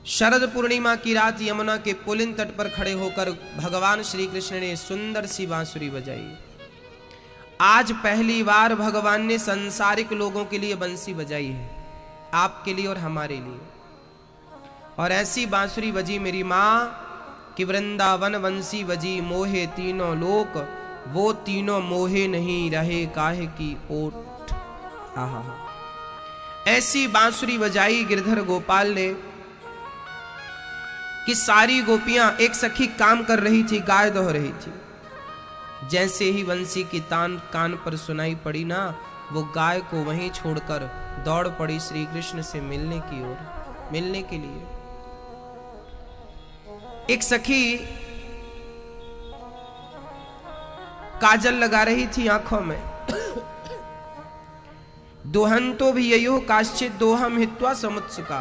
शरद पूर्णिमा की रात यमुना के पुलिन तट पर खड़े होकर भगवान श्री कृष्ण ने सुंदर सी बांसुरी बजाई। आज पहली बार भगवान ने संसारिक लोगों के लिए बंसी बजाई है, आपके लिए और हमारे लिए। और ऐसी बांसुरी बजी मेरी माँ कि वृंदावन बंसी बजी मोहे तीनों लोक, वो तीनों मोहे नहीं रहे काहे की ओट। आहा, ऐसी बांसुरी बजाई गिरधर गोपाल ने कि सारी गोपियां, एक सखी काम कर रही थी, गाय दोह रही थी। जैसे ही बंसी की तान कान पर सुनाई पड़ी ना, वो गाय को वहीं छोड़कर दौड़ पड़ी श्री कृष्ण से मिलने की ओर, मिलने के लिए। एक सखी काजल लगा रही थी आंखों में। दोहंतो भी ययो काश्चित दोहम हित्वा समुत्सुका।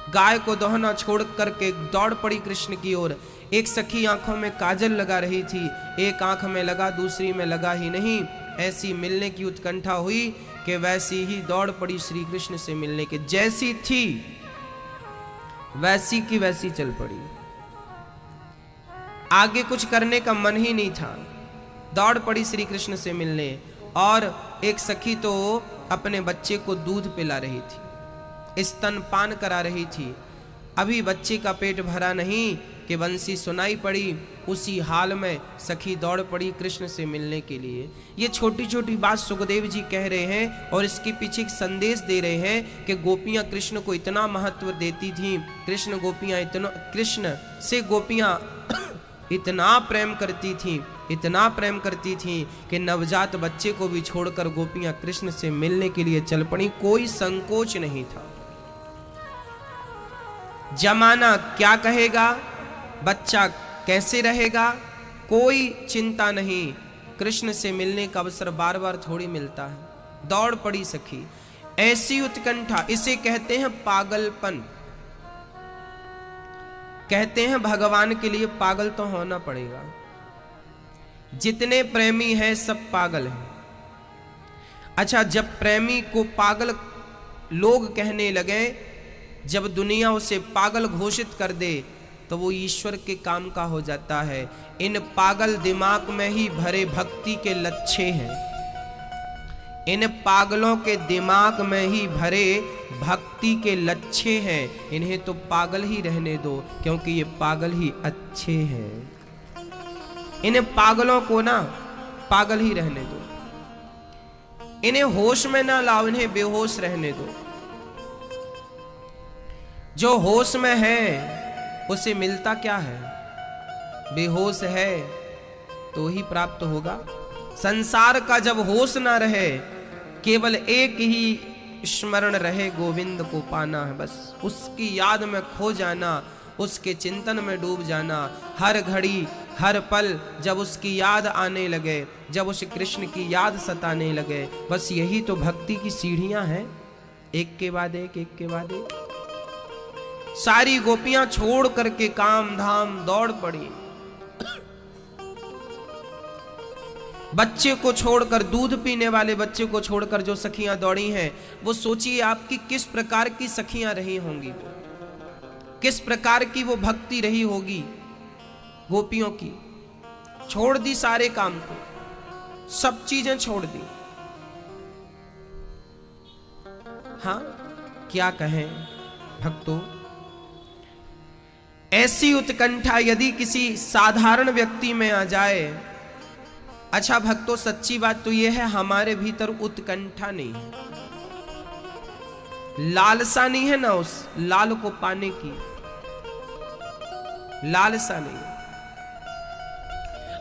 गाय को दोहना छोड़ करके दौड़ पड़ी कृष्ण की ओर। एक सखी आंखों में काजल लगा रही थी, एक आंख में लगा, दूसरी में लगा ही नहीं। ऐसी मिलने की उत्कंठा हुई कि वैसी ही दौड़ पड़ी श्री कृष्ण से मिलने के। जैसी थी वैसी की वैसी चल पड़ी, आगे कुछ करने का मन ही नहीं था, दौड़ पड़ी श्री कृष्ण से मिलने। और एक सखी तो अपने बच्चे को दूध पिला रही थी, स्तनपान करा रही थी। अभी बच्चे का पेट भरा नहीं कि बंसी सुनाई पड़ी। उसी हाल में सखी दौड़ पड़ी कृष्ण से मिलने के लिए। ये छोटी छोटी बात सुखदेव जी कह रहे हैं और इसके पीछे एक संदेश दे रहे हैं कि गोपियां कृष्ण को इतना महत्व देती थीं, कृष्ण से गोपियां इतना प्रेम करती थीं, इतना प्रेम करती थीं कि नवजात बच्चे को भी छोड़कर गोपियां कृष्ण से मिलने के लिए चल पड़ी। कोई संकोच नहीं था। जमाना क्या कहेगा, बच्चा कैसे रहेगा, कोई चिंता नहीं। कृष्ण से मिलने का अवसर बार बार थोड़ी मिलता है। दौड़ पड़ी सखी। ऐसी उत्कंठा, इसे कहते हैं पागलपन। कहते हैं भगवान के लिए पागल तो होना पड़ेगा। जितने प्रेमी हैं सब पागल हैं। अच्छा, जब प्रेमी को पागल लोग कहने लगे, जब दुनिया उसे पागल घोषित कर दे, तो वो ईश्वर के काम का हो जाता है। इन पागल दिमाग में ही भरे भक्ति के लच्छे हैं। इन पागलों के दिमाग में ही भरे भक्ति के लच्छे हैं। इन्हें तो पागल ही रहने दो, क्योंकि ये पागल ही अच्छे हैं। इन्हें पागलों को ना पागल ही रहने दो, इन्हें होश में ना लाओ, इन्हें बेहोश रहने दो। जो होश में है उसे मिलता क्या है, बेहोश है तो ही प्राप्त होगा। संसार का जब होश ना रहे, केवल एक ही स्मरण रहे, गोविंद को पाना है बस। उसकी याद में खो जाना, उसके चिंतन में डूब जाना। हर घड़ी हर पल जब उसकी याद आने लगे, जब उस कृष्ण की याद सताने लगे, बस यही तो भक्ति की सीढ़ियां हैं, एक के बाद एक, एक के बाद एक। सारी गोपियां छोड़ करके काम धाम दौड़ पड़ी। बच्चे को छोड़कर, दूध पीने वाले बच्चे को छोड़कर जो सखियां दौड़ी हैं, वो सोचिए आपकी किस प्रकार की सखियां रही होंगी, किस प्रकार की वो भक्ति रही होगी गोपियों की। छोड़ दी सारे काम को, सब चीजें छोड़ दी। हाँ, क्या कहें भक्तों। ऐसी उत्कंठा यदि किसी साधारण व्यक्ति में आ जाए। अच्छा भक्तों, सच्ची बात तो यह है, हमारे भीतर उत्कंठा नहीं है, लालसा नहीं है ना, उस लाल को पाने की लालसा नहीं।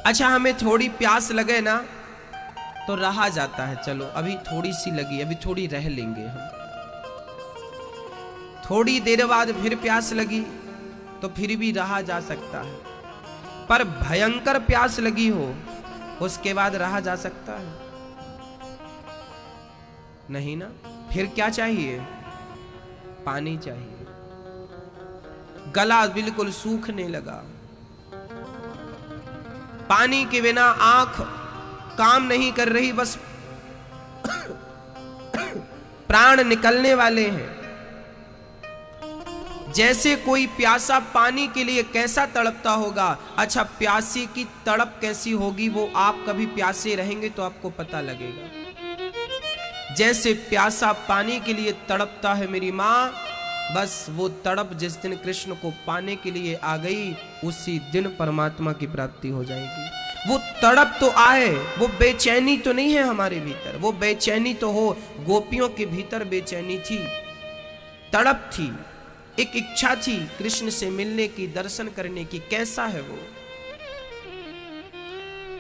अच्छा, हमें थोड़ी प्यास लगे ना तो रहा जाता है, चलो अभी थोड़ी सी लगी, अभी थोड़ी रह लेंगे हम। थोड़ी देर बाद फिर प्यास लगी तो फिर भी रहा जा सकता है। पर भयंकर प्यास लगी हो, उसके बाद रहा जा सकता है नहीं ना। फिर क्या चाहिए, पानी चाहिए। गला बिल्कुल सूखने लगा, पानी के बिना आंख काम नहीं कर रही, बस प्राण निकलने वाले हैं। जैसे कोई प्यासा पानी के लिए कैसा तड़पता होगा, अच्छा प्यासे की तड़प कैसी होगी वो आप कभी प्यासे रहेंगे तो आपको पता लगेगा। जैसे प्यासा पानी के लिए तड़पता है मेरी माँ, बस वो तड़प जिस दिन कृष्ण को पाने के लिए आ गई उसी दिन परमात्मा की प्राप्ति हो जाएगी। वो तड़प तो आए, वो बेचैनी तो नहीं है हमारे भीतर, वो बेचैनी तो हो, गोपियों के भीतर बेचैनी थी, तड़प थी, एक इच्छा थी कृष्ण से मिलने की, दर्शन करने की। कैसा है वो?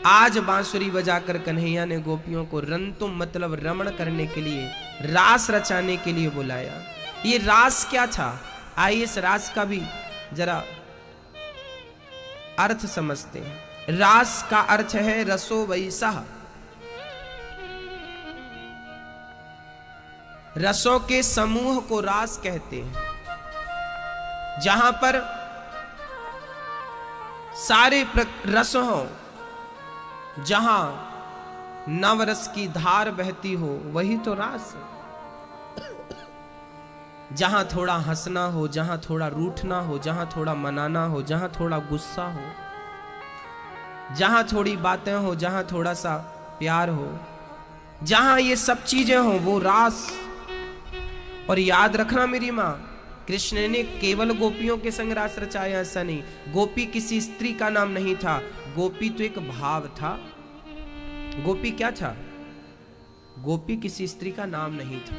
आज बांसुरी बजाकर कन्हैया ने गोपियों को रंतुम मतलब रमण करने के लिए, रास रचाने के लिए बुलाया। ये रास क्या था? आइए इस रास का भी जरा अर्थ समझते हैं। रास का अर्थ है रसो वैसा, रसों के समूह को रास कहते हैं, जहां पर सारे रस हो, जहां नवरस की धार बहती हो वही तो रास है। जहां थोड़ा हंसना हो, जहां थोड़ा रूठना हो, जहां थोड़ा मनाना हो, जहां थोड़ा गुस्सा हो, जहां थोड़ी बातें हो, जहां थोड़ा सा प्यार हो, जहां ये सब चीजें हो वो रास। और याद रखना मेरी मां, कृष्ण ने केवल गोपियों के संग रास रचाया ऐसा नहीं। गोपी किसी स्त्री का नाम नहीं था, गोपी तो एक भाव था। गोपी क्या था? गोपी किसी स्त्री का नाम नहीं था।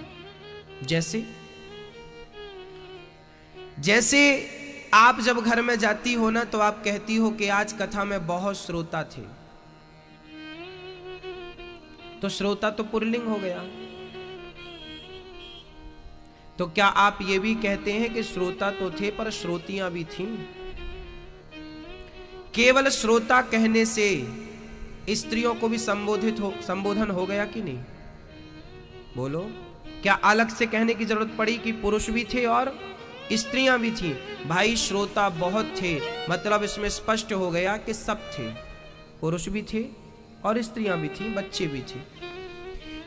जैसे आप जब घर में जाती हो ना तो आप कहती हो कि आज कथा में बहुत श्रोता थे, तो श्रोता तो पुल्लिंग हो गया। तो क्या आप ये भी कहते हैं कि श्रोता तो थे पर श्रोतियां भी थीं? केवल श्रोता कहने से स्त्रियों को भी संबोधन हो गया कि नहीं? बोलो, क्या अलग से कहने की जरूरत पड़ी कि पुरुष भी थे और स्त्रियां भी थीं? भाई श्रोता बहुत थे, मतलब इसमें स्पष्ट हो गया कि सब थे, पुरुष भी थे और स्त्रियां भी थीं, बच्चे भी थे।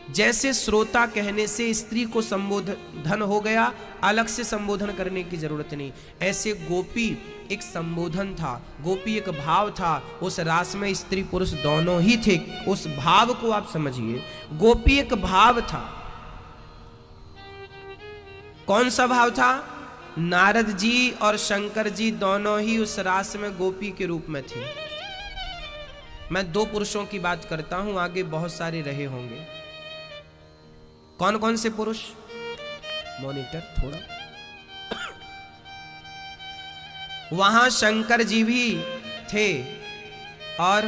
जैसे श्रोता कहने से स्त्री को संबोधन हो गया, अलग से संबोधन करने की जरूरत नहीं। ऐसे गोपी एक संबोधन था, गोपी एक भाव था। उस रास में स्त्री पुरुष दोनों ही थे, उस भाव को आप समझिए। गोपी एक भाव था। कौन सा भाव था? नारद जी और शंकर जी दोनों ही उस रास में गोपी के रूप में थे। मैं दो पुरुषों की बात करता हूं, आगे बहुत सारे रहे होंगे। कौन कौन से पुरुष? मॉनिटर थोड़ा। वहां शंकर जी भी थे और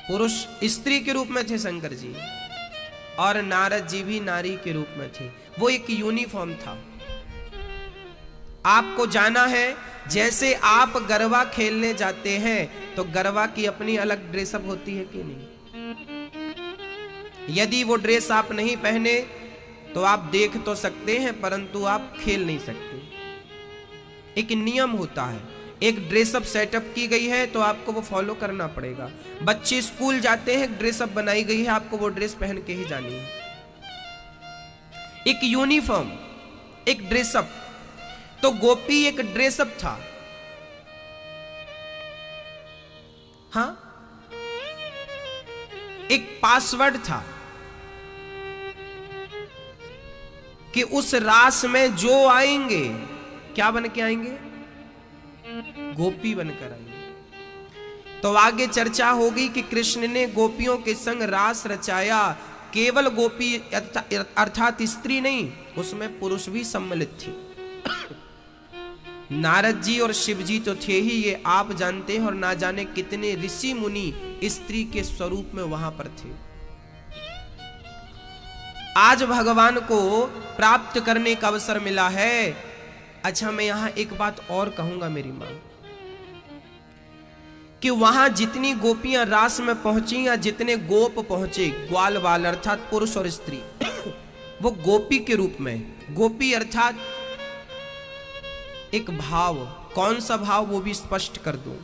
पुरुष स्त्री के रूप में थे शंकर जी, और नारद जी भी नारी के रूप में थे। वो एक यूनिफॉर्म था। आपको जाना है, जैसे आप गरबा खेलने जाते हैं तो गरबा की अपनी अलग ड्रेसअप होती है कि नहीं? यदि वो ड्रेस आप नहीं पहने तो आप देख तो सकते हैं परंतु आप खेल नहीं सकते। एक नियम होता है, एक ड्रेसअप सेटअप की गई है तो आपको वो फॉलो करना पड़ेगा। बच्चे स्कूल जाते हैं, ड्रेसअप बनाई गई है, आपको वो ड्रेस पहन के ही जानी है। एक यूनिफॉर्म, एक ड्रेसअप। तो गोपी एक ड्रेसअप था। हां, एक पासवर्ड था कि उस रास में जो आएंगे क्या बन के आएंगे? गोपी बनकर आएंगे। तो आगे चर्चा होगी कि कृष्ण ने गोपियों के संग रास रचाया। केवल गोपी अर्थात स्त्री नहीं, उसमें पुरुष भी सम्मिलित थे। नारद जी और शिव जी तो थे ही, ये आप जानते हैं, और ना जाने कितने ऋषि मुनि स्त्री के स्वरूप में वहां पर थे। आज भगवान को प्राप्त करने का अवसर मिला है। अच्छा, मैं यहां एक बात और कहूंगा मेरी मां, कि वहां जितनी गोपियां रास में पहुंची या जितने गोप पहुंचे, ग्वाल वाल अर्थात पुरुष और स्त्री, वो गोपी के रूप में। गोपी अर्थात एक भाव। कौन सा भाव? वो भी स्पष्ट कर दूं।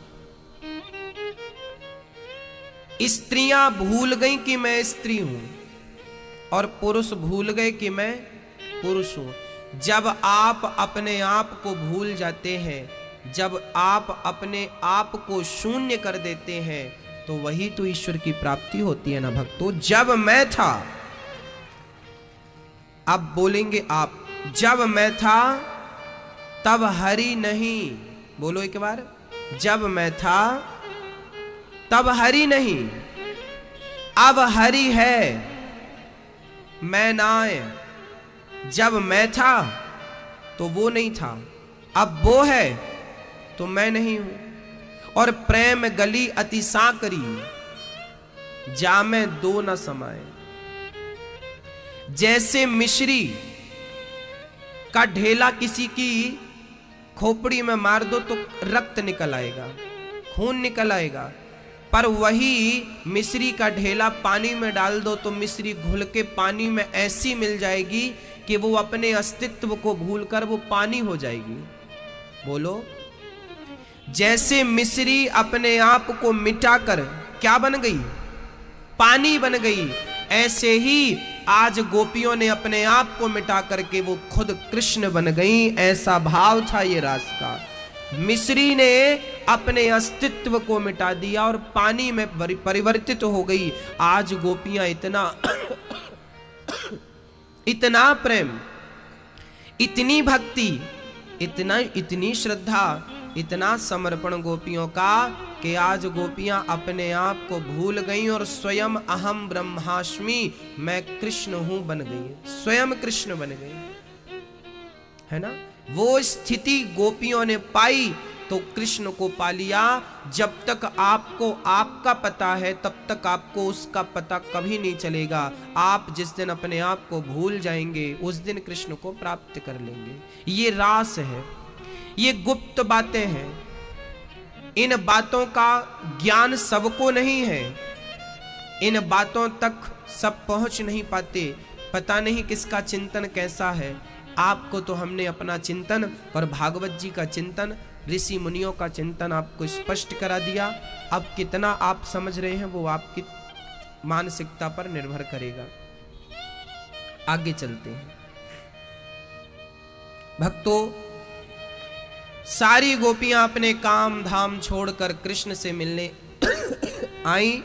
स्त्रियां भूल गई कि मैं स्त्री हूं और पुरुष भूल गए कि मैं पुरुष हूं। जब आप अपने आप को भूल जाते हैं, जब आप अपने आप को शून्य कर देते हैं, तो वही तो ईश्वर की प्राप्ति होती है ना भक्तों। जब मैं था, अब बोलेंगे आप, जब मैं था तब हरि नहीं। बोलो एक बार, जब मैं था तब हरि नहीं, अब हरि है मैं नाय। जब मैं था तो वो नहीं था, अब वो है तो मैं नहीं हूं। और प्रेम गली अति साकरी, जामे दो न समाए। जैसे मिश्री का ढेला किसी की खोपड़ी में मार दो तो रक्त निकल आएगा, खून निकल आएगा, पर वही मिश्री का ढेला पानी में डाल दो तो मिश्री घुल के पानी में ऐसी मिल जाएगी कि वो अपने अस्तित्व को भूलकर वो पानी हो जाएगी। बोलो, जैसे मिश्री अपने आप को मिटाकर क्या बन गई? पानी बन गई। ऐसे ही आज गोपियों ने अपने आप को मिटा करके वो खुद कृष्ण बन गई। ऐसा भाव था ये रास का। मिश्री ने अपने अस्तित्व को मिटा दिया और पानी में परिवर्तित हो गई। आज गोपियां इतना प्रेम, इतनी भक्ति, इतनी श्रद्धा, इतना समर्पण गोपियों का कि आज गोपियां अपने आप को भूल गईं और स्वयं अहम ब्रह्मास्मि, मैं कृष्ण हूं बन गई। स्वयं कृष्ण बन गई, है ना। वो स्थिति गोपियों ने पाई तो कृष्ण को पा लिया। जब तक आपको आपका पता है तब तक आपको उसका पता कभी नहीं चलेगा। आप जिस दिन अपने आप को भूल जाएंगे उस दिन कृष्ण को प्राप्त कर लेंगे। ये रास है, ये गुप्त बातें हैं। इन बातों का ज्ञान सबको नहीं है, इन बातों तक सब पहुंच नहीं पाते। पता नहीं किसका चिंतन कैसा है। आपको तो हमने अपना चिंतन और भागवत जी का चिंतन, ऋषि मुनियों का चिंतन आपको स्पष्ट करा दिया। अब कितना आप समझ रहे हैं वो आपकी मानसिकता पर निर्भर करेगा। आगे चलते हैं भक्तों। सारी गोपियां अपने काम धाम छोड़कर कृष्ण से मिलने आई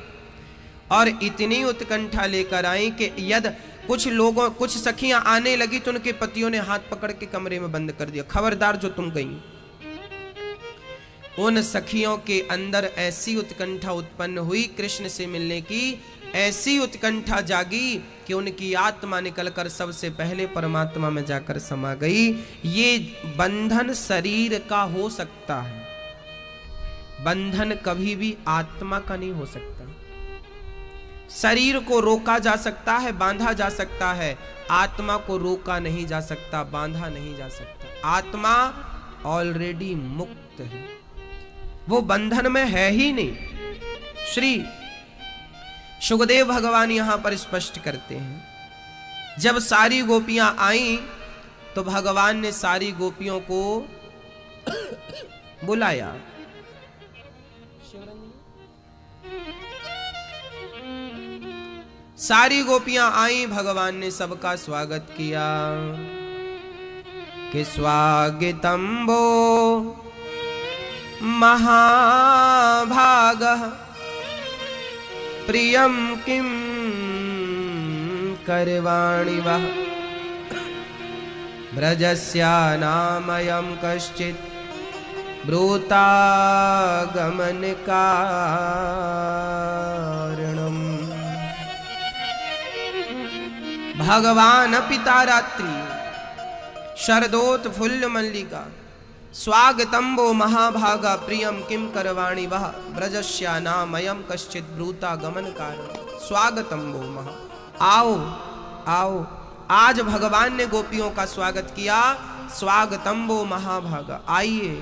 और इतनी उत्कंठा लेकर आई कि यदि कुछ सखियां आने लगी तो उनके पतियों ने हाथ पकड़ के कमरे में बंद कर दिया। खबरदार जो तुम गई। उन सखियों के अंदर ऐसी उत्कंठा उत्पन्न हुई कृष्ण से मिलने की, ऐसी उत्कंठा जागी कि उनकी आत्मा निकलकर सबसे पहले परमात्मा में जाकर समा गई। ये बंधन शरीर का हो सकता है, बंधन कभी भी आत्मा का नहीं हो सकता। शरीर को रोका जा सकता है, बांधा जा सकता है, आत्मा को रोका नहीं जा सकता, बांधा नहीं जा सकता। आत्मा ऑलरेडी मुक्त है, वो बंधन में है ही नहीं। श्री सुखदेव भगवान यहां पर स्पष्ट करते हैं, जब सारी गोपियां आईं तो भगवान ने सारी गोपियों को बुलाया। सारी गोपियां आईं, भगवान ने सबका स्वागत किया कि स्वागतम वो महाभागः प्रियं किं करवाणि वः ब्रजस्यानामयं कश्चित् ब्रूता गमनकारणम्। भगवान पिता रात्रि शरदोत्फुल्ल मल्लिका स्वागतम वो महाभागा प्रियम किम करवाणि वह ब्रजस्यानामयं कश्चित् ब्रूता गमन कारण। स्वागतम वो महा, आओ आओ। आज भगवान ने गोपियों का स्वागत किया। स्वागतम वो महाभागा, आइए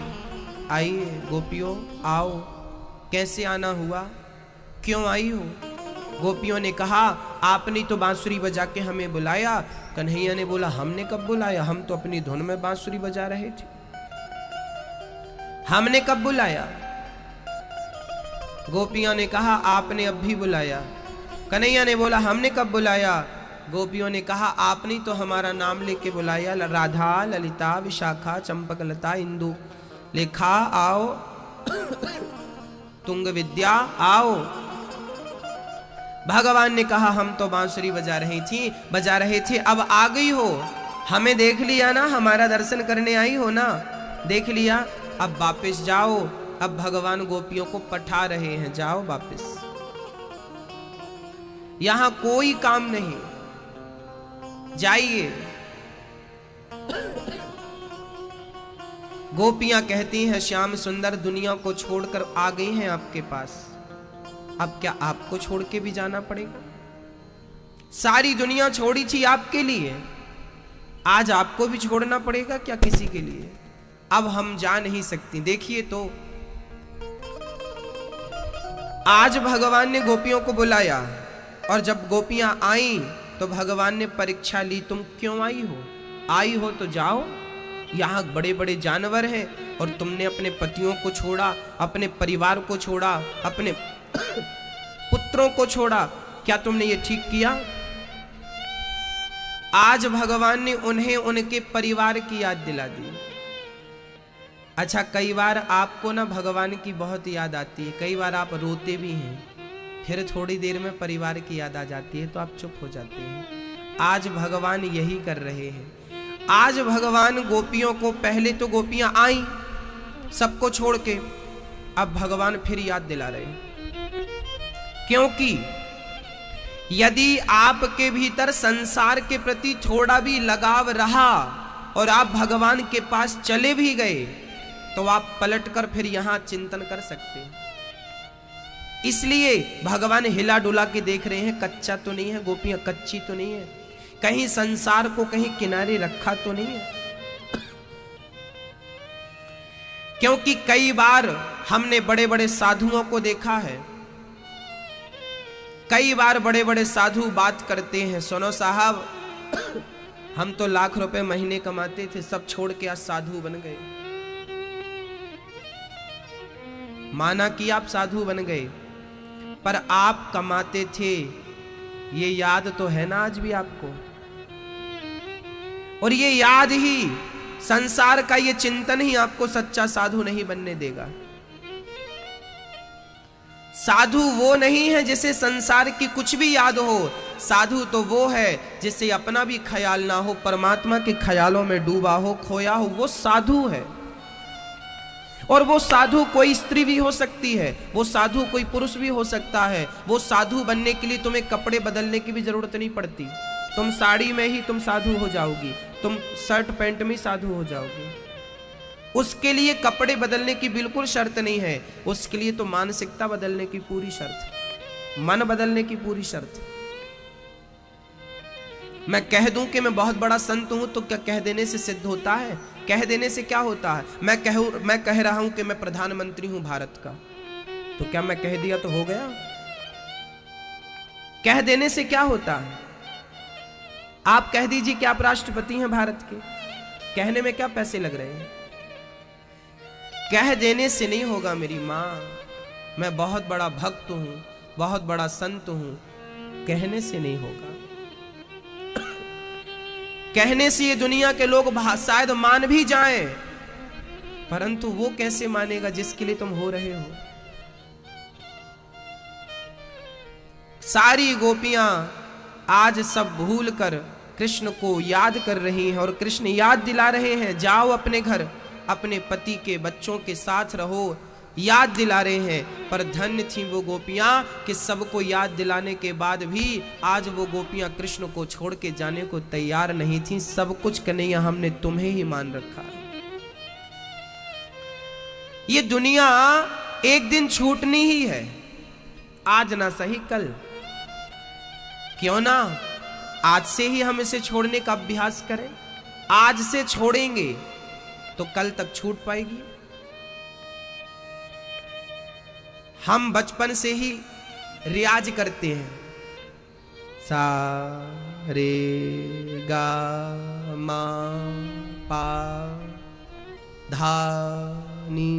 आइए गोपियों आओ। कैसे आना हुआ, क्यों आई हो? गोपियों ने कहा आपने तो बांसुरी बजा के हमें बुलाया। कन्हैया ने बोला हमने कब बुलाया, हम तो अपनी धुन में बांसुरी बजा रहे थे, हमने कब बुलाया? गोपियों ने कहा आपने अब भी बुलाया। कन्हैया ने बोला हमने कब बुलाया, गोपियों ने कहा आपने तो हमारा नाम लेके बुलाया, राधा, ललिता, विशाखा, चंपकलता, इंदु लेखा आओ, तुंग विद्या आओ। भगवान ने कहा हम तो बांसुरी बजा रहे थे, अब आ गई हो, हमें देख लिया ना, हमारा दर्शन करने आई हो ना, देख लिया, अब वापस जाओ। अब भगवान गोपियों को पठा रहे हैं, जाओ वापस, यहां कोई काम नहीं, जाइए। गोपियां कहती हैं श्याम सुंदर दुनिया को छोड़कर आ गई हैं आपके पास, अब क्या आपको छोड़ के भी जाना पड़ेगा? सारी दुनिया छोड़ी थी आपके लिए, आज आपको भी छोड़ना पड़ेगा क्या किसी के लिए? अब हम जा नहीं सकती। देखिए तो आज भगवान ने गोपियों को बुलाया, और जब गोपियां आई तो भगवान ने परीक्षा ली, तुम क्यों आई हो? आई हो तो जाओ, यहां बड़े बड़े जानवर हैं और तुमने अपने पतियों को छोड़ा, अपने परिवार को छोड़ा, अपने पुत्रों को छोड़ा, क्या तुमने ये ठीक किया? आज भगवान ने उन्हें उनके परिवार की याद दिला दी। अच्छा, कई बार आपको ना भगवान की बहुत याद आती है, कई बार आप रोते भी हैं, फिर थोड़ी देर में परिवार की याद आ जाती है तो आप चुप हो जाते हैं। आज भगवान यही कर रहे हैं। आज भगवान गोपियों को, पहले तो गोपियां आई सबको छोड़ के, अब भगवान फिर याद दिला रहे हैं, क्योंकि यदि आपके भीतर संसार के प्रति थोड़ा भी लगाव रहा और आप भगवान के पास चले भी गए तो आप पलटकर फिर यहां चिंतन कर सकते हैं। इसलिए भगवान हिला डुला के देख रहे हैं, कच्चा तो नहीं है, गोपियां कच्ची तो नहीं है, कहीं संसार को कहीं किनारे रखा तो नहीं है। क्योंकि कई बार हमने बड़े बड़े साधुओं को देखा है, कई बार बड़े बड़े साधु बात करते हैं, सुनो साहब हम तो लाख रुपए महीने कमाते थे, सब छोड़ के आज साधु बन गए। माना कि आप साधु बन गए, पर आप कमाते थे, ये याद तो है ना आज भी आपको, और ये याद ही, संसार का ये चिंतन ही आपको सच्चा साधु नहीं बनने देगा। साधु वो नहीं है जिसे संसार की कुछ भी याद हो, साधु तो वो है जिसे अपना भी ख्याल ना हो, परमात्मा के ख्यालों में डूबा हो, खोया हो, वो साधु है। और वो साधु कोई स्त्री भी हो सकती है, वो साधु कोई पुरुष भी हो सकता है। वो साधु बनने के लिए तुम्हें कपड़े बदलने की भी जरूरत नहीं पड़ती, तुम साड़ी में ही तुम साधु हो जाओगी, तुम शर्ट पैंट में साधु हो जाओगी। उसके लिए कपड़े बदलने की बिल्कुल शर्त नहीं है, उसके लिए तो मानसिकता बदलने की पूरी शर्त, मन बदलने की पूरी शर्त। मैं कह दूं कि मैं बहुत बड़ा संत हूं तो क्या कह देने से सिद्ध होता है? कह देने से क्या होता है? मैं कह रहा हूं कि मैं प्रधानमंत्री हूं भारत का, तो क्या मैं कह दिया तो हो गया? कह देने से क्या होता है? आप कह दीजिए कि आप राष्ट्रपति हैं भारत के, कहने में क्या पैसे लग रहे हैं? कह देने से नहीं होगा मेरी माँ, मैं बहुत बड़ा भक्त हूं, बहुत बड़ा संत हूं, कहने से नहीं होगा। कहने से ये दुनिया के लोग शायद मान भी जाएं, परंतु वो कैसे मानेगा जिसके लिए तुम हो रहे हो? सारी गोपियां आज सब भूल कर कृष्ण को याद कर रही हैं और कृष्ण याद दिला रहे हैं, जाओ अपने घर, अपने पति के बच्चों के साथ रहो, याद दिला रहे हैं। पर धन्य थी वो गोपियां कि सबको याद दिलाने के बाद भी आज वो गोपियां कृष्ण को छोड़ के जाने को तैयार नहीं थी। सब कुछ कन्हैया हमने तुम्हें ही मान रखा। ये दुनिया एक दिन छूटनी ही है, आज ना सही कल। क्यों ना आज से ही हम इसे छोड़ने का अभ्यास करें। आज से छोड़ेंगे तो कल तक छूट पाएगी। हम बचपन से ही रियाज करते हैं, सा रे गा मा पा धा नी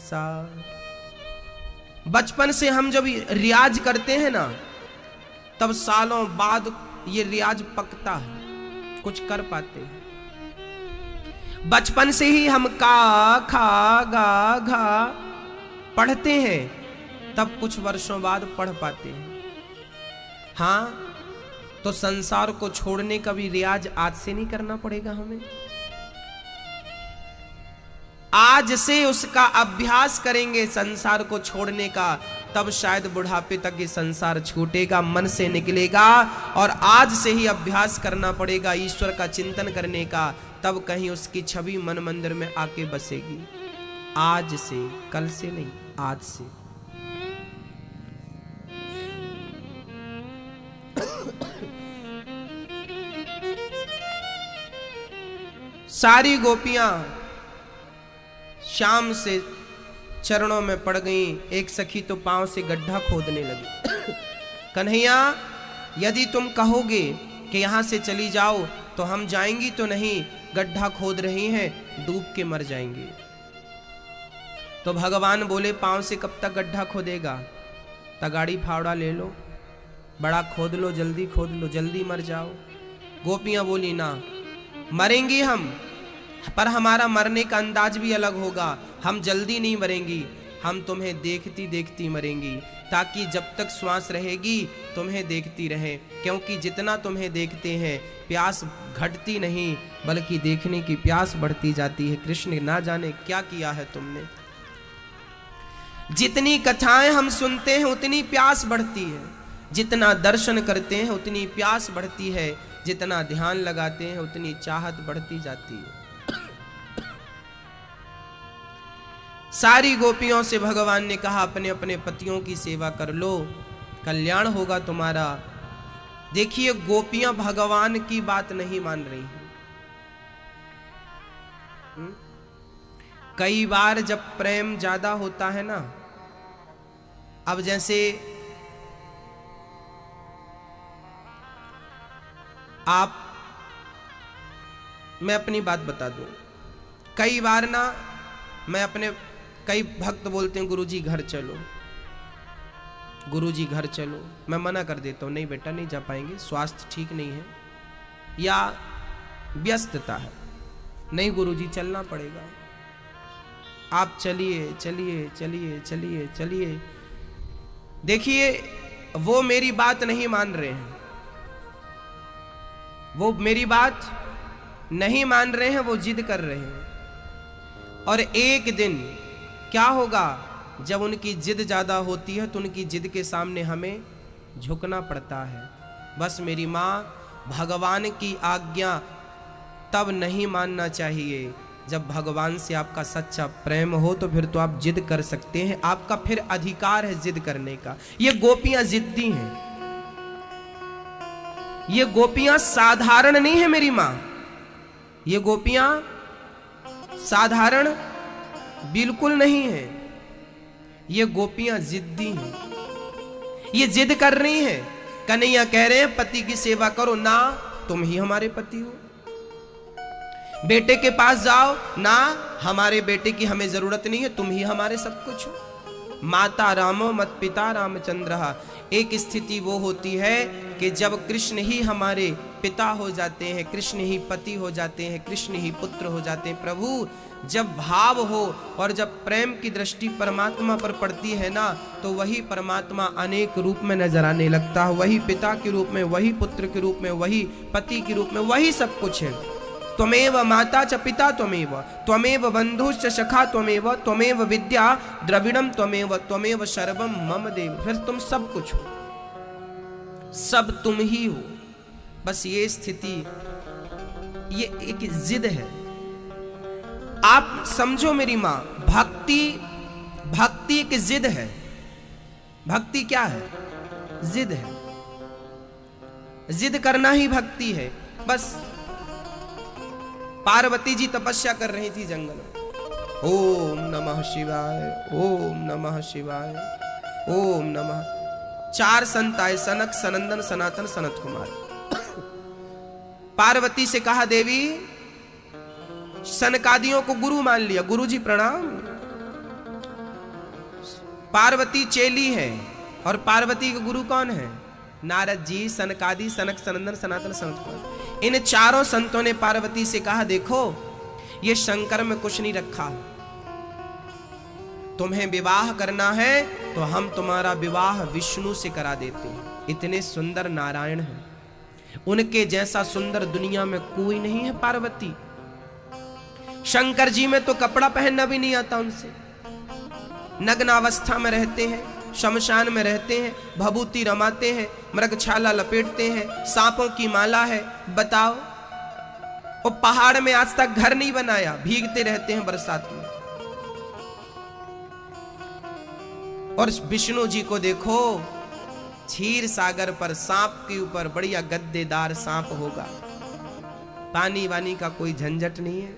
सा। बचपन से हम जब रियाज करते हैं ना, तब सालों बाद ये रियाज पकता है, कुछ कर पाते हैं। बचपन से ही हम का खा गा घा पढ़ते हैं, तब कुछ वर्षों बाद पढ़ पाते हैं। हाँ, तो संसार को छोड़ने का भी रियाज आज से नहीं करना पड़ेगा हमें। आज से उसका अभ्यास करेंगे संसार को छोड़ने का, तब शायद बुढ़ापे तक ये संसार छूटेगा, मन से निकलेगा। और आज से ही अभ्यास करना पड़ेगा ईश्वर का चिंतन करने का, तब कहीं उसकी छवि मन मंदिर में आके बसेगी। आज से, कल से नहीं, आज से। सारी गोपियां शाम से चरणों में पड़ गईं। एक सखी तो पांव से गड्ढा खोदने लगी। कन्हैया, यदि तुम कहोगे कि यहां से चली जाओ तो हम जाएंगी तो नहीं, गड्ढा खोद रही हैं, डूब के मर जाएंगी। तो भगवान बोले, पांव से कब तक गड्ढा खोदेगा? तगाड़ी फावड़ा ले लो, बड़ा खोद लो, जल्दी खोद लो, जल्दी मर जाओ। गोपियां बोली, ना, मरेंगी हम, पर हमारा मरने का अंदाज भी अलग होगा। हम जल्दी नहीं मरेंगी, हम तुम्हें देखती देखती मरेंगी, ताकि जब तक श्वास रहेगी तुम्हें देखती रहे। क्योंकि जितना तुम्हें देखते हैं प्यास घटती नहीं, बल्कि देखने की प्यास बढ़ती जाती है। कृष्ण ना जाने क्या किया है तुमने। जितनी कथाएं हम सुनते हैं उतनी प्यास बढ़ती है, जितना दर्शन करते हैं उतनी प्यास बढ़ती है, जितना ध्यान लगाते हैं उतनी चाहत बढ़ती जाती है। सारी गोपियों से भगवान ने कहा, अपने अपने पतियों की सेवा कर लो, कल्याण होगा तुम्हारा। देखिए, गोपियां भगवान की बात नहीं मान रही हैं। कई बार जब प्रेम ज्यादा होता है ना, अब जैसे आप, मैं अपनी बात बता दूं, कई बार ना मैं अपने, कई भक्त बोलते हैं गुरुजी घर चलो, गुरुजी घर चलो, मैं मना कर देता हूं, नहीं बेटा नहीं जा पाएंगे, स्वास्थ्य ठीक नहीं है या व्यस्तता है। नहीं गुरुजी चलना पड़ेगा, आप चलिए चलिए चलिए चलिए चलिए। देखिए, वो मेरी बात नहीं मान रहे हैं, वो मेरी बात नहीं मान रहे हैं, वो जिद कर रहे हैं। और एक दिन क्या होगा, जब उनकी जिद ज्यादा होती है तो उनकी जिद के सामने हमें झुकना पड़ता है। बस मेरी माँ, भगवान की आज्ञा तब नहीं मानना चाहिए जब भगवान से आपका सच्चा प्रेम हो, तो फिर तो आप जिद कर सकते हैं, आपका फिर अधिकार है जिद करने का। ये गोपियां जिद्दी हैं, ये गोपियां साधारण नहीं है मेरी माँ, ये गोपियां साधारण बिल्कुल नहीं है, ये गोपियां जिद्दी हैं, ये जिद कर रही हैं। कन्हैया कह रहे हैं पति की सेवा करो, ना तुम ही हमारे पति हो। बेटे के पास जाओ, ना हमारे बेटे की हमें जरूरत नहीं है, तुम ही हमारे सब कुछ हो। माता रामो मत पिता रामचंद्र। एक स्थिति वो होती है कि जब कृष्ण ही हमारे पिता हो जाते हैं, कृष्ण ही पति हो जाते हैं, कृष्ण ही पुत्र हो जाते हैं। प्रभु, जब भाव हो और जब प्रेम की दृष्टि परमात्मा पर पड़ती है ना, तो वही परमात्मा अनेक रूप में नजर आने लगता है। वही पिता के रूप में, वही पुत्र के रूप में, वही पति के रूप में, वही सब कुछ है। त्वमेव माता च पिता त्वमेव, त्वमेव बंधुश्च सखा त्वमेव, त्वमेव विद्या द्रविड़म त्वमेव, त्वमेव सर्वम मम देव। फिर तुम सब कुछ हो, सब तुम ही हो। बस ये स्थिति, ये एक जिद है। आप समझो मेरी मां, भक्ति, भक्ति एक जिद है। भक्ति क्या है? जिद है। जिद करना ही भक्ति है। बस पार्वती जी तपस्या कर रही थी जंगल में। ओम नमः शिवाय, ओम नमः शिवाय, ओम नमः। 4 संत आए, सनक, सनंदन, सनातन, सनत कुमार। पार्वती से कहा, देवी, सनकादियों को गुरु मान लिया, गुरु जी प्रणाम। पार्वती चेली है, और पार्वती का गुरु कौन है? नारद जी, सनकादि, सनक सनंदन, सनातन सनत कुमार, इन चारों संतों ने पार्वती से कहा, देखो ये शंकर में कुछ नहीं रखा, तुम्हें विवाह करना है तो हम तुम्हारा विवाह विष्णु से करा देते हैं। इतने सुंदर नारायण हैं, उनके जैसा सुंदर दुनिया में कोई नहीं है पार्वती। शंकर जी में तो कपड़ा पहनना भी नहीं आता उनसे, नग्न अवस्था में रहते हैं, शमशान में रहते हैं, भभूति रमाते हैं, मृगछाला लपेटते हैं, सांपों की माला है। बताओ, वो पहाड़ में आज तक घर नहीं बनाया, भीगते रहते हैं बरसात में। और विष्णु जी को देखो, क्षीर सागर पर सांप के ऊपर बढ़िया गद्देदार सांप होगा, पानी वानी का कोई झंझट नहीं है,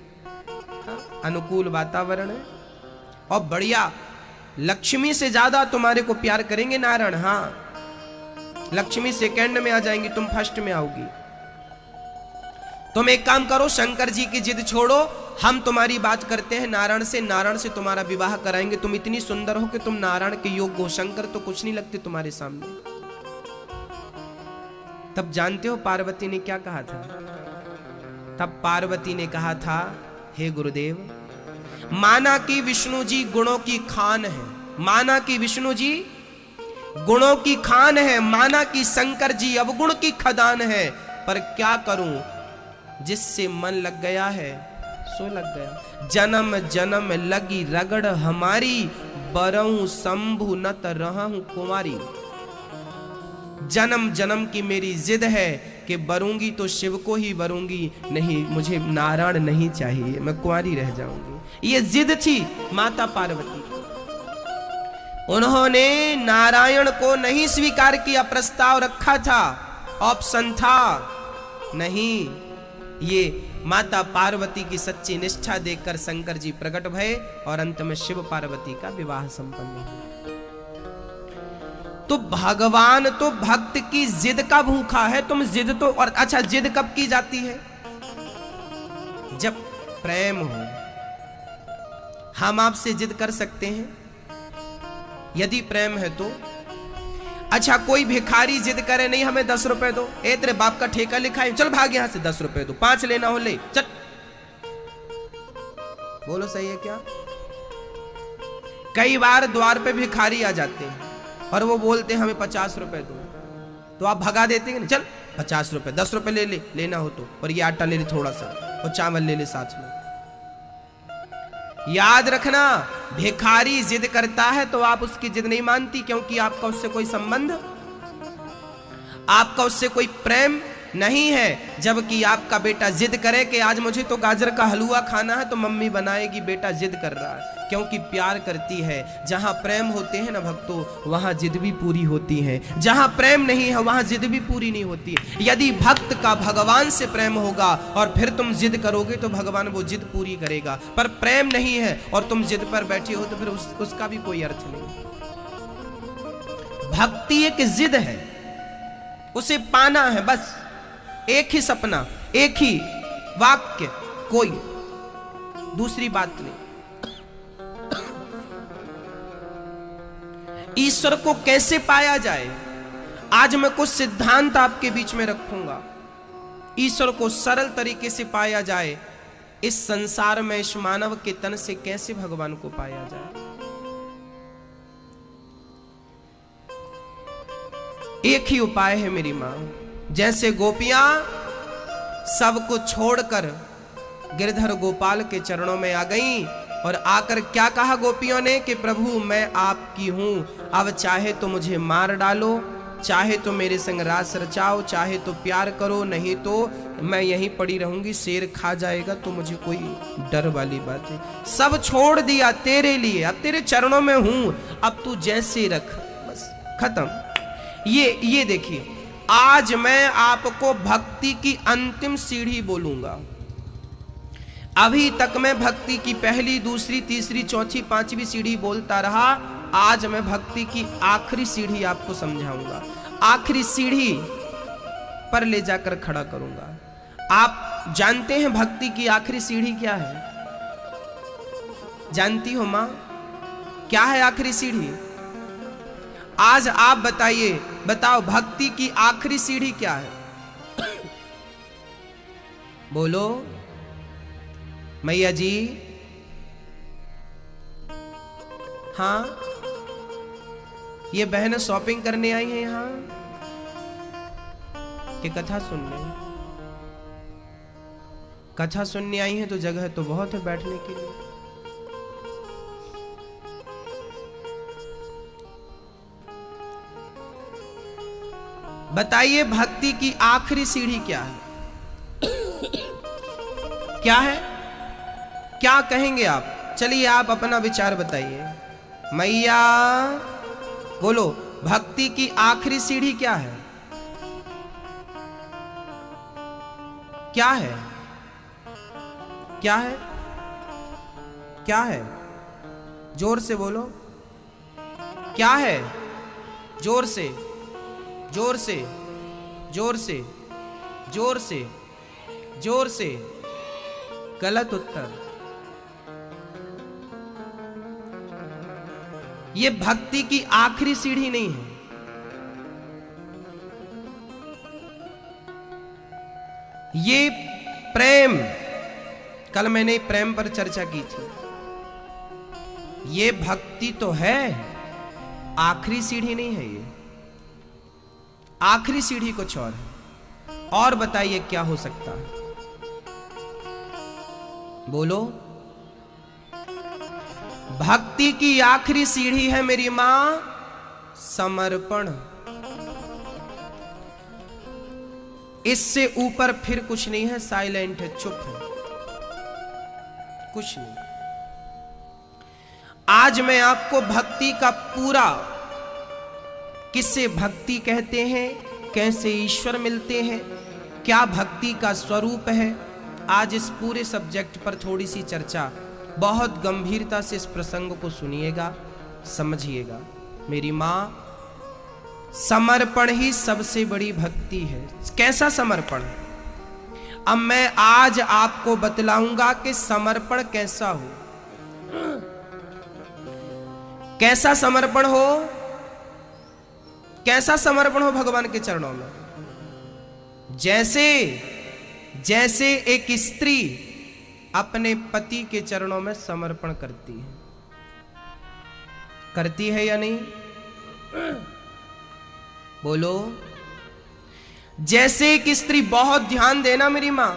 अनुकूल वातावरण है, और बढ़िया लक्ष्मी से ज्यादा तुम्हारे को प्यार करेंगे नारायण। हाँ, लक्ष्मी सेकंड में आ जाएंगी, तुम फर्स्ट में आओगी। तुम एक काम करो, शंकर जी की जिद छोड़ो, हम तुम्हारी बात करते हैं नारायण से, नारायण से तुम्हारा विवाह कराएंगे। तुम इतनी सुंदर हो कि तुम नारायण के योग्य हो, शंकर तो कुछ नहीं लगते तुम्हारे सामने। तब जानते हो पार्वती ने क्या कहा था? तब पार्वती ने कहा था, हे गुरुदेव, माना कि विष्णु जी गुणों की खान है, माना कि विष्णु जी गुणों की खान है, माना कि शंकर जी अवगुण की खदान है, पर क्या करूं, जिससे मन लग गया है सो लग गया। जन्म जन्म लगी रगड़ हमारी, बरऊं शंभु नत रहूं कुंवारी। जन्म जन्म की मेरी जिद है कि बरूंगी तो शिव को ही बरूंगी, नहीं मुझे नारायण नहीं चाहिए, मैं कुंवारी रह जाऊंगी। ये जिद थी माता पार्वती की। उन्होंने नारायण को नहीं स्वीकार किया, प्रस्ताव रखा था, ऑप्शन था नहीं। ये माता पार्वती की सच्ची निष्ठा देखकर शंकर जी प्रकट भये और अंत में शिव पार्वती का विवाह संपन्न हुआ। तो भगवान तो भक्त की जिद का भूखा है। तुम जिद तो, और अच्छा जिद कब की जाती है? जब प्रेम हो। हम आपसे जिद कर सकते हैं यदि प्रेम है तो। अच्छा, कोई भिखारी जिद करे, नहीं हमें 10 रुपए दो, ए तेरे बाप का ठेका लिखा है, चल भाग यहां से, 10 रुपए दो, 5 लेना हो ले चल। बोलो सही है क्या? कई बार द्वार पे भिखारी आ जाते हैं और वो बोलते हैं हमें 50 रुपए दो, तो आप भगा देते हैं, चल 50 रुपए, 10 रुपए ले ले, लेना हो तो, और ये आटा ले ले थोड़ा सा, और चावल ले ले साथ में। याद रखना, भिखारी जिद करता है तो आप उसकी जिद नहीं मानती, क्योंकि आपका उससे कोई संबंध, आपका उससे कोई प्रेम नहीं है। जबकि आपका बेटा जिद करे कि आज मुझे तो गाजर का हलवा खाना है, तो मम्मी बनाएगी, बेटा जिद कर रहा है, क्योंकि प्यार करती है। जहां प्रेम होते हैं ना भक्तों, वहां जिद भी पूरी होती है। जहां प्रेम नहीं है वहां जिद भी पूरी नहीं होती। यदि भक्त का भगवान से प्रेम होगा और फिर तुम जिद करोगे तो भगवान वो जिद पूरी करेगा, पर प्रेम नहीं है और तुम जिद पर बैठे हो तो फिर उसका भी कोई अर्थ नहीं। भक्ति एक जिद है, उसे पाना है बस, एक ही सपना, एक ही वाक्य, कोई दूसरी बात नहीं। ईश्वर को कैसे पाया जाए, आज मैं कुछ सिद्धांत आपके बीच में रखूंगा। ईश्वर को सरल तरीके से पाया जाए, इस संसार में इस मानव के तन से कैसे भगवान को पाया जाए। एक ही उपाय है मेरी मां। जैसे गोपियां सबको छोड़कर गिरधर गोपाल के चरणों में आ गईं और आकर क्या कहा गोपियों ने कि प्रभु मैं आपकी हूं, अब चाहे तो मुझे मार डालो, चाहे तो मेरे संग रास रचाओ, चाहे तो प्यार करो, नहीं तो मैं यहीं पड़ी रहूंगी, शेर खा जाएगा तो मुझे कोई डर वाली बात है। सब छोड़ दिया तेरे लिए, अब तेरे चरणों में हूं, अब तू जैसे रख, बस खत्म। ये देखिए, आज मैं आपको भक्ति की अंतिम सीढ़ी बोलूंगा। अभी तक मैं भक्ति की पहली, दूसरी, तीसरी, चौथी, पांचवी सीढ़ी बोलता रहा, आज मैं भक्ति की आखिरी सीढ़ी आपको समझाऊंगा, आखिरी सीढ़ी पर ले जाकर खड़ा करूंगा। आप जानते हैं भक्ति की आखिरी सीढ़ी क्या है? जानती हो मां, क्या है आखिरी सीढ़ी? आज आप बताइए, बताओ भक्ति की आखिरी सीढ़ी क्या है? बोलो मैया जी। हाँ, ये बहन शॉपिंग करने आई है यहां कि कथा सुनने? कथा सुनने आई है तो जगह तो बहुत है बैठने के लिए। बताइए भक्ति की आखिरी सीढ़ी क्या है? क्या है? क्या कहेंगे आप? चलिए आप अपना विचार बताइए। मैया बोलो, भक्ति की आखिरी सीढ़ी क्या है? क्या है? क्या है? क्या है? जोर से बोलो, क्या है? जोर से, जोर से, जोर से, जोर से, जोर से। गलत उत्तर। ये भक्ति की आखिरी सीढ़ी नहीं है। ये प्रेम, कल मैंने प्रेम पर चर्चा की थी। ये भक्ति तो है, आखिरी सीढ़ी नहीं है। ये आखिरी सीढ़ी कुछ और है। और बताइए क्या हो सकता है? बोलो। भक्ति की आखिरी सीढ़ी है मेरी मां समर्पण। इससे ऊपर फिर कुछ नहीं है, साइलेंट है, चुप है, कुछ नहीं। आज मैं आपको भक्ति का पूरा, किससे भक्ति कहते हैं, कैसे ईश्वर मिलते हैं, क्या भक्ति का स्वरूप है, आज इस पूरे सब्जेक्ट पर थोड़ी सी चर्चा। बहुत गंभीरता से इस प्रसंग को सुनिएगा, समझिएगा। मेरी मां, समर्पण ही सबसे बड़ी भक्ति है। कैसा समर्पण? अब मैं आज आपको बतलाऊंगा कि समर्पण कैसा हो। कैसा समर्पण हो? कैसा समर्पण हो भगवान के चरणों में? जैसे जैसे एक स्त्री अपने पति के चरणों में समर्पण करती है। करती है या नहीं? बोलो। जैसे एक स्त्री, बहुत ध्यान देना मेरी मां,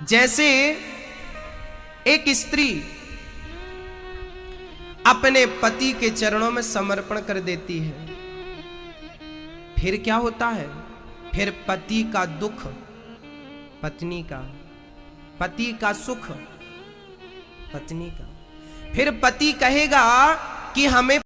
जैसे एक स्त्री अपने पति के चरणों में समर्पण कर देती है, फिर क्या होता है? फिर पति का दुख पत्नी का, पति का सुख पत्नी का। फिर पति कहेगा कि हमें